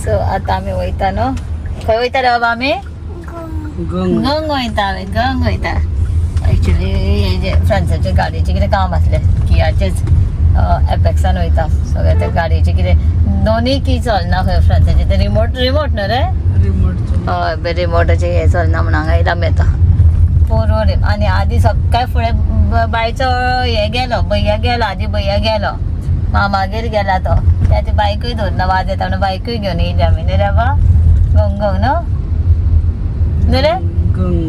So आता आम्ही वयता न्हू खंय वयता रे बाबा आम्ही गंग वयता एक्चुअली हे जे फ्रांसाचे गाडयेचे कितें काम आसलें कियाचेच एपेक्सान वयता सगळे ते गाडयेचे कितें दोनूय की चलना खंय फ्रांसाचे ते रिमोट न्हू रे हय रिमोटाचे हे चलना म्हणून हांगा येयला मेळटा पोरवोर आनी आदी सकाळी फुडें बायचो हे गेलो भैया गेलो आदी भैया गेलो मामागेर गेला तो त्या ती बायकूय धरना वाज येता म्हणून बायकूय घेवन येयली आमी न्ही रे बा गंग न्हू रे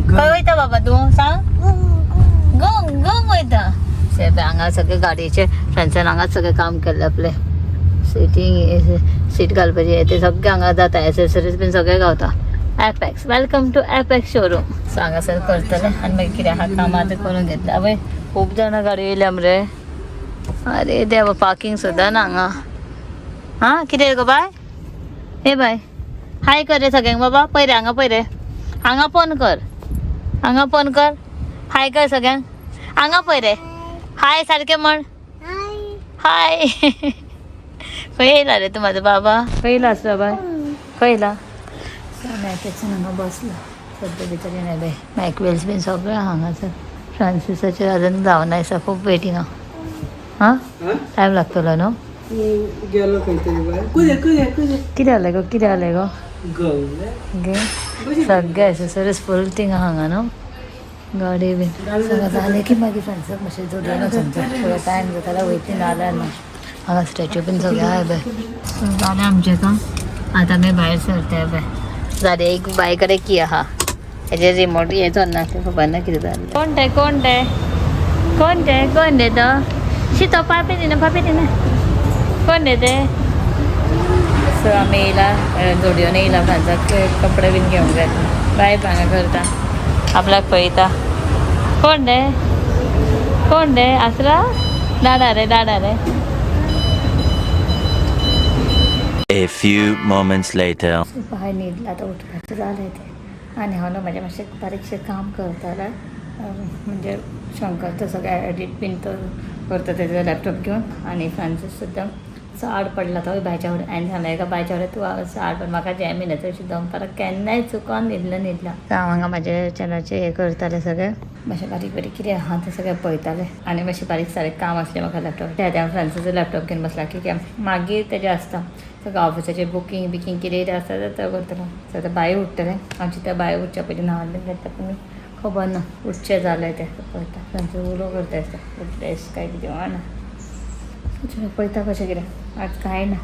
खंय वयता बाबा तूं सांग गंग वयता सेबे हांगा सगळे गाडयेचे फ्रेंड्सान हांगा सगळें काम केल्लें आपलें सीट घालपाची ते सगळें हांगा जाता एसेसरीज बीन सगळें गावता Apex welcome to Apex showroom so हांगासर करतले आनी मागीर कितें आहा कामां आतां करून घेतलें आवय खूब जाणां गाडयो येयल्या मरे अरे देवा पार्किंग सुद्दां ना हांगा हां कितें गो बाय हे बाय हाय कर रे सगळ्यांक बाबा पय रे हांगा फोन कर हाय कर सगळ्यांक हांगा पय रे हाय सारकें म्हण हाय खंय येयला रे तूं म्हाजो बाबा खंय येयला आसलो बाय खंय येयला मॅकेच्यान हांगा बसला सद्या भितर येना बाय मॅकवेल्स बीन सगळें हांगासर फ्रांसिसाचे अजून जावना आसा खूब वेटींग हां टायम लागतलो न्हू गेलो खंय कितें जालें गो गे सगळे एसेसरीज फूल थिंग हांगा न्हू गाडी बीन सगळें जालें की मागीर फ्रेंड्साक मातशें जोडून थंय टायम जातालो वयतली नाल्यार ना हांगा स्टॅच्यू बीन सगळें आहाय बाय जालें आमचें काम आतां आमी भायर सरताय बाय जालें एक बाय कडेन की आहा हेजे रिमोट हे चलना खबर ना कितें जालें कोण ते तो शीतो पापी दिना कोण ते सो आमी येयला जोडयोन येयला फ्रांसाक कपडे बीन घेवंक जाय बाय हांगा करता आपल्याक पळयता कोण रे आसरा दाडा रे A few moments later. भायर न्हिदला आतां उठपाचें जालें तें आनी हांव म्हाजें मातशें बारीकशें काम करतालें म्हणजे शंकर तो सगळें एडीट बीन तो करता तेजो लॅपटॉप घेवन आनी फ्रांसीस सुद्दां आड पडला तो बायच्या फुडें आनी सांगलें एका बायच्या फुडें तूं आड पड म्हाका जॅमीन येता अशें दमपाराक केन्नाय चुकोन न्हिदला हांव हांगा म्हाज्या चॅनलाचें हें करतालें सगळें मातशें बारीक कितें आहा तें सगळें पळयतालें आनी मातशें बारीक सारीक काम आसलें म्हाका लॅपटॉप त्या हांव फ्रांसीचो लॅपटॉप घेवन बसला की मागीर तेजें आसता सगळें ऑफिसाचें बुकींग कितें आसता तो करतलो सो आतां बाय उठतलें आमचे त्या बाय उठच्या पयलीं न्हांवन बीन घेता पूण खबर ना उठचें जालें तें पळयता फ्रांसीस उलो करता आसता उठलें काय कितें ना पळयता कशें कितें आज कांय ना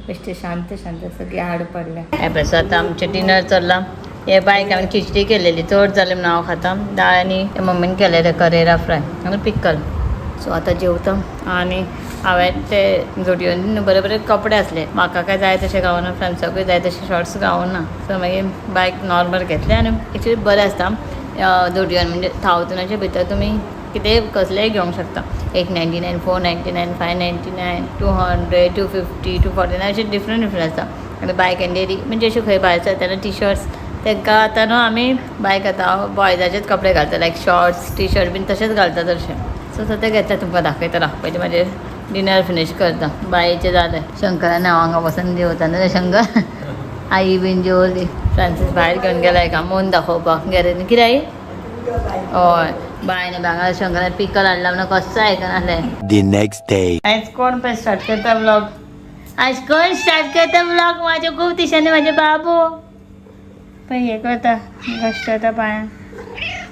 बेश्टें शांत सगळीं आड पडल्या एप्रेस आतां आमचें डिनर चल्लां हे बायक हांवें खिचडी केलेली चड जालें म्हणून हांव खाता दाळ आनी मम्मीन केलेलें करेरा फ्राय आनी पिकल सो आतां जेवता आनी हांवें ते जोडयोन बरे कपडे आसले म्हाका काय जाय तशें गावना फ्रेंड्साकूय जाय तशें शॉर्ट्स गावना सो मागीर बायक नॉर्मल घेतलें आनी एक्चुली बरें आसता जोडयोन म्हणजे 1000च्या भितर तुमी कितेंय कसलेंय घेवंक शकता 899 499 599 200 250 249 अशें डिफरंट आसता आनी बायक एंडेरी म्हणजे अशें खंय भायर सरताना टी शर्ट्स तांकां आतां न्हू आमी बायक आतां बॉयजाचेच कपडे घालता लायक शॉर्ट्स टी शर्ट बीन तशेंच घालता चडशें सो सद्या घेतलें तुमकां दाखयतलो पयलीं म्हाजें डिनर फिनीश करता बायेचें जालें शंकरान हांव हांगा बसून जेवता न्हू शंकर आई बीन जेवली फ्रांसीस भायर घेवन गेला हेका मोन दाखोवपाक घरा कितें आई हय बायने भांगर शंकरान पिकल हाडला म्हणून कसो आयकनासलें The next day. आयज कोण पळय स्टार्ट करता व्लॉग म्हाजे खूब दिसांनी म्हाजे बाबू पळय हें करता घश्ट पांयां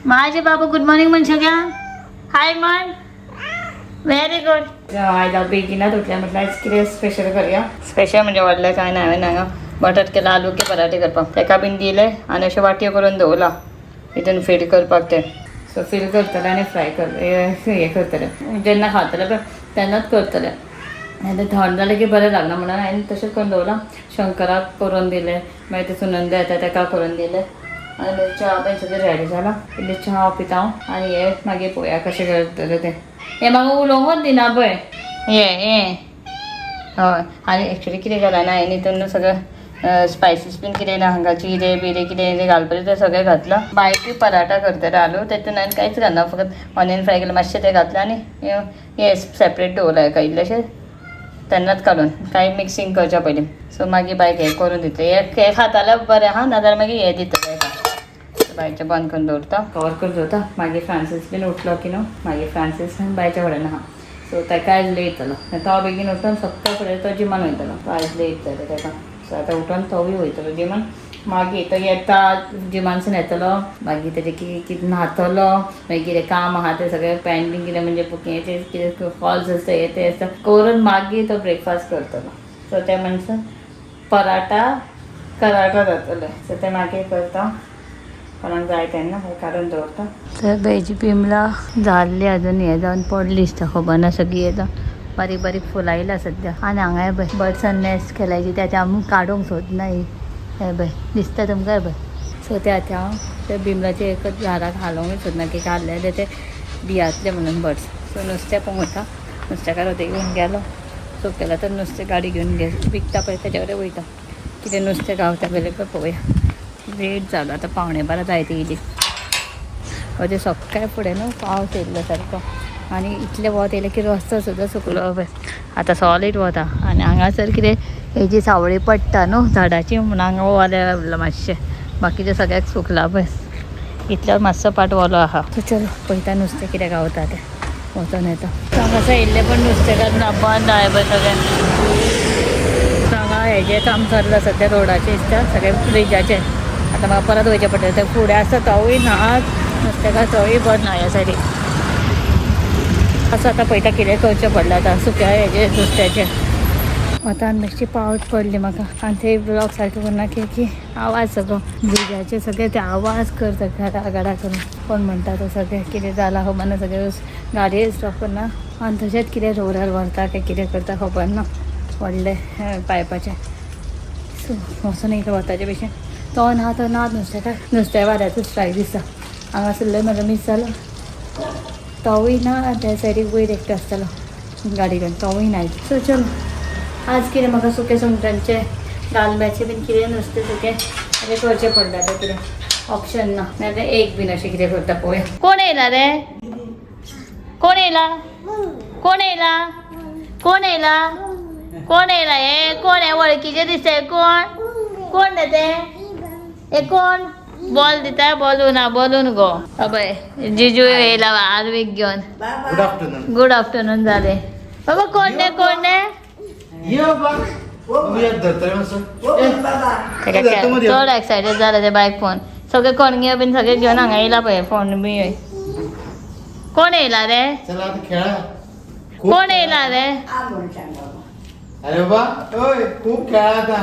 म्हाजे बाबू गूड मॉर्निंग म्हण सगळ्यांक हाय म्हण व्हेरी गुड आयज हांव बेगिनाच उठलें म्हटल्यार आयज कितें स्पेशल करया स्पेशल म्हणजे व्हडलें कांय ना हांवें हांगा बटाट केला आलू के पराठे करपाक ताका बीन दिले आनी अश्यो वाटयो करून दवरला हितून फीड करपाक ते सो फील करतले आनी फ्राय हें करतलें जेन्ना खातले पळय तेन्नाच करतलें आनी तें थंड जालें की बरें लागना म्हणून हांवें तशेंच करून दवरलां शंकराक करून दिलें मागीर ते सुनंदा येता ताका करून दिलें आनी मागीर च्या बीन सगळें रेडी जालां इल्लें च्या पिता हांव आनी हे मागीर पळोवया कशें करतलें तें हें म्हाका उलोवंकच दिना पळय हें हय आनी एक्चुली कितें केलां ना हांवें हितून सगळें स्पायसीस बीन कितें ना हांगा जिरे बिरे कितें घालपाचें तें सगळें घातलां बायकूय पराठा करतले आलू तेतून हांवें कांयच घालना फकत ऑनियन फ्राय केलें मातशें तें घातलें आनी हें सेपरेट दवरलां हेका इल्लेशें त्यांनाच काढून काही मिक्सिंग करच्या पहिले. सो मागीर बायक हे करून दिते. एक हाताला बरें हा नाजाल्यार मागीर हे दिता बायकचे बंद करून दवरता कवर करून दवरता. मागीर फ्रांसीस बीन उठलो की न्हू मागीर फ्रांसीस बायच्या फुड्यान आहा. सो ताका आयज लेट जालो. तो बेगीन उठून सकाळ फुडें तो जिमान वयतलो. तो आयज लेट जालो ताका. सो आतां उठून तोवूय वयतलो जिमान. मागीर तो येता जिमानसून येतलो. मागीर तेजें कितें न्हातलो. मागीर कितें काम आहा तें सगळें पेंडींग कितें म्हणजे हेचें कितें कॉल्स आसता हे ते आसता करून मागीर तो ब्रेकफास्ट करतलो. सो ते म्हणटा पराठा जातले. सो ते मागीर करता. कोणाक जाय तेन्ना काडून दवरता. तर बेजी बिमला जाल्ली अजून हे जावन पडली दिसता. खबर ना सगळी हे जावन बारीक बारीक फुलां आयला सद्या. आनी हांगा हे पळय बर्ड्सान नेस्ट केल्याची ते आतां आमी काडूंक सोदना. हे पळय दिसता तुमकां हे पळय. सो ते आतां हांव ते बिमलाचे एकच झाडाक हालोवंकूच सोदना की काडलेले ते भियातले म्हणून बर्ड्स. सो नुस्तें पळोवंक वता. नुस्तेकार उदक घेवन गेलो. सो केला तर नुस्तें गाडी घेवन विकता पळय तेजे कडेन वयता. कितें नुस्तें गावता पयलीं पळोवया. लेट जालो आतां 11:15 जायती येयली. अशें सकाळ फुडें न्हू पावस येयल्लो सारको. आनी इतलें वत येयलें की रस्तो सुद्दां सुकलो पळय. आतां सॉलीड वता. आनी हांगासर कितें हेजी सावळी पडटा न्हू झाडाची म्हणून हांगा ओलें उरलां मातशें. बाकीचें सगळ्याक सुकलां पळय. इतल्यार मातसो पाट ओलो आहा. सो चलो पळयता नुस्तें कितें गावता तें वचून येता. हांगासर येयल्लें पण नुस्तेंकार ना बंद आहाय पळय सगळें. हांगा हेजें काम चल्लां सद्या रोडाचें दिसता सगळें ब्रिजाचें. आतां म्हाका परत वयचें पडटलें. थंय फुडें आसता तोवूय ना नुस्तेकार तोवूय बंद ना ह्या सायडीक. असं आतां पळयता कितें करचें पडलें आतां सुक्या हेजें नुस्त्याचें. वता आनी बेश्टी पावट पडली म्हाका. आनी थंय ब्लॉक सारकें करना की आवाज सगळो ब्रिजाचे सगळे ते आवाज करता गाडा करून. कोण म्हणटा तो सगळें कितें जालां खबर ना. सगळे गाडये स्टॉप करना आनी तशेंच कितें रोडार व्हरता काय कितें करता खबर ना. व्हडलें पायपाचें. सो वचून येयलो वताचे भशेन. तो ना नुस्तेकार नुस्त्या वाऱ्याचो स्ट्रायक दिसता. हांगासरलें म्हाजो मिस जालो. तोवूय ना त्या सायडीक वयर एकटो आसतालो गाडी घेवन तोवूय ना. सो चलो आज कितें म्हाका सुकें सुंगटांचें गालम्याचें बीन कितें नुस्तें सुकें अशें करचें पडटा. तें कितें ऑप्शन ना नाजाल्यार एक बीन अशें कितें करता पळोवया. कोण येयला रे? कोण येयला? कोण येयला? कोण येयला? कोण येयला? हे कोण हे वळखीचें दिसता. हे कोण रे ते? हे कोण? बॉल दिता बॉलून गो. अबय जिजू येयला आर्वीक घेवन. गुड आफ्टरनून जाले. बाबा कोण ने चड एक्सायटेड जालें ते बायक फोन सगळे कणगे बीन सगळे घेवन हांगा येयला पळय फोन बी. कोण येयला रे? कोण येयला रे? अरे बाबा खूप खेळा आता.